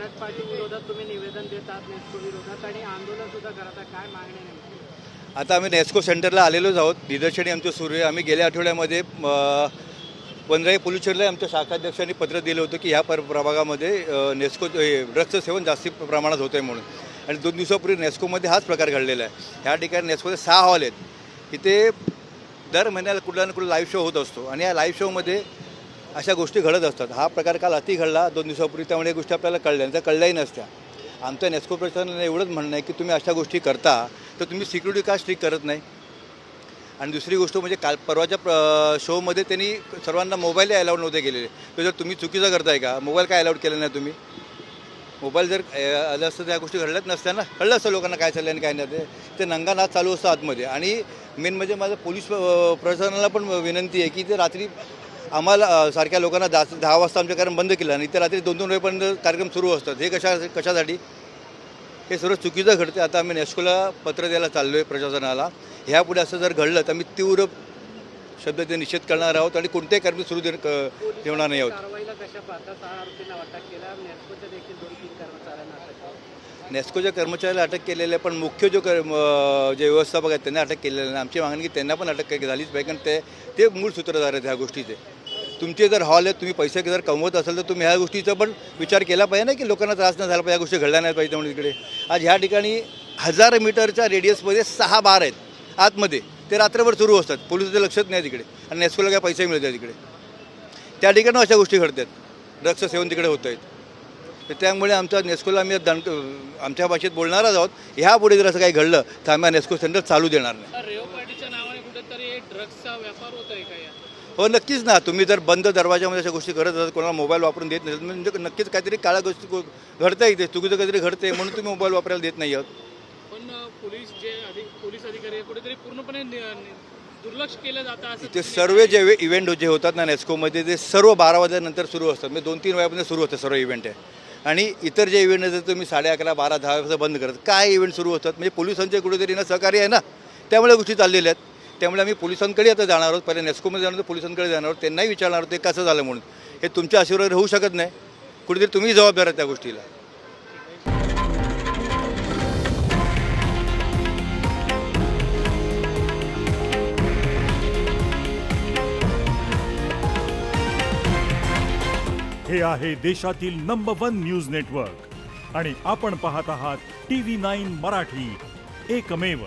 Bharat party विरोधात तुम्ही निवेदन देतात नेस्को विरोधात आणि आंदोलन सुद्धा करता, काय मागणी नेमकी? आता आम्ही नेस्को सेंटरला आलेलोच आहोत. निदर्शने आमचं सुरू आहे. आम्ही गेल्या आठवड्यामध्ये पंधराही पोलीस स्टेशनला आमच्या शाखाध्यक्षांनी पत्र दिलं होतं की ह्या प्रभागामध्ये नेस्को ड्रग्सचं सेवन जास्ती प्रमाणात होतं आहे म्हणून. आणि 2 दिवसापूर्वी नेस्कोमध्ये हाच प्रकार घडलेला आहे. ह्या ठिकाणी नेस्कोचे 6 हॉल आहेत. इथे दर महिन्याला कुठला ना कुठला लाईव्ह शो होत असतो आणि या लाईव्ह शोमध्ये अशा गोष्टी घडत असतात. हा प्रकार काल अति घडला 2 दिवसापूर्वी, त्यामुळे या गोष्टी आपल्याला कळल्या, त्या कळल्याही नसत्या. आमच्या नेस्को प्रशासनाने एवढंच म्हणणं आहे की तुम्ही अशा गोष्टी करता तर तुम्ही सिक्युरिटी का स्ट्रिक्ट करत नाही. आणि दुसरी गोष्ट म्हणजे काल परवाच्या शोमध्ये त्यांनी सर्वांना मोबाईल अलाउड नव्हते केलेले. तर जर तुम्ही चुकीचं करताय का, मोबाईल काय अलाउड केलं नाही तुम्ही? मोबाईल जर आलं असतं त्या गोष्टी घडल्याच नसत्या ना. कळलं असतं लोकांना काय चाललं आणि काय नाही. ते नंगा नाच चालू असतं आतमध्ये. आणि मेन म्हणजे माझं पोलीस प्रशासनाला पण विनंती आहे की ते रात्री आम्हाला सारख्या लोकांना 10 वाजता आमच्या कार्यक्रम बंद केला आणि ते रात्री 2-2 वाजेपर्यंत कार्यक्रम सुरू असतात. हे कशासाठी? हे सर्व चुकीचं घडते. आता आम्ही नेस्कोला पत्र द्यायला चाललो आहे प्रशासनाला. ह्यापुढे असं जर घडलं तर आम्ही तीव्र शब्दाचे निषेध करणार आहोत आणि कोणतेही कार्यक्रम सुरू ठेवणार नाही आहोत. कारवाईला कशा पाहता? 6 आरोपींना अटक केला, नेस्कोच्या देखील 2-3 कर्मचाऱ्यांना अटक केली. नेस्कोच्या कर्मचाऱ्याला अटक केलेलं आहे, पण मुख्य जे व्यवस्थापक आहेत त्यांना अटक केलेलं नाही. आमची मागणी की त्यांना पण अटक झालीच पाहिजे, कारण ते मूळ सूत्रधार आहेत ह्या गोष्टीचे. तुमचे जर हॉल आहेत, तुम्ही पैसे जर कमवत असाल तर तुम्ही ह्या गोष्टीचा पण विचार केला पाहिजे ना की लोकांना त्रास नाही झाला पाहिजे, या गोष्टी घडल्या नाही पाहिजे. म्हणून इकडे आज ह्या ठिकाणी 1000 मीटरच्या रेडियसमध्ये 6 बार आहेत आतमध्ये. ते रात्रभर सुरू असतात. पोलिसाचं लक्षात नाही तिकडे आणि नेस्कोला काय पैसे मिळतात तिकडे. त्या ठिकाणी अशा गोष्टी घडतात. ड्रग्सचं सेवन तिकडे होत आहेत. तर त्यामुळे आमच्या नेस्कोला आम्ही आमच्या भाषेत बोलणारच आहोत. ह्यापुढे जर असं काही घडलं तर आम्ही नेस्को सेंटर चालू देणार नाही. रेव पार्टीच्या नावाने कुठेतरी ड्रग्सचा व्यापार होत आहे का? हो, नक्कीच ना. तुम्ही जर बंद दरवाजामध्ये अशा गोष्टी करत असतात, कोणाला मोबाईल वापरून देत नसेल, म्हणजे नक्कीच काहीतरी काळ्या गोष्टी घडतं इथे, चुकीचं काहीतरी घडते म्हणून तुम्ही मोबाईल वापरायला देत नाही आहोत. पण पोलीस अधिकारी कुठेतरी पूर्णपणे दुर्लक्ष केलं जातं असं इथे सर्व जे इव्हेंट जे होतात ना नेस्कोमध्ये, ते सर्व 12 वाजल्यानंतर सुरू असतात. म्हणजे 2-3 वाजेपर्यंत सुरू होतं सर्व इव्हेंट आहे. आणि इतर जे इव्हेंट आहेत तुम्ही 11:30, 12, 10 वाजता बंद करत. काय इव्हेंट सुरू होतात? म्हणजे पोलिसांचे कुठेतरी ना सहकार्य आहे ना, त्यामुळे गोष्टी चाललेल्या आहेत. त्यामुळे आम्ही पोलिसांकडे आता जाणार आहोत. पहिले नेस्कोमध्ये जाणार आहोत, पोलिसांकडे जाणार आहोत, त्यांनाही विचारणार आहोत ते कसं झालं म्हणून. हे तुमच्या आशीर्वाद होऊ शकत नाही. कुठेतरी तुम्ही जबाबदार आहात त्या गोष्टीला. हे आहे देशातील नंबर 1 न्यूज नेटवर्क आणि आपण पाहत आहात TV9 मराठी, एकमेव.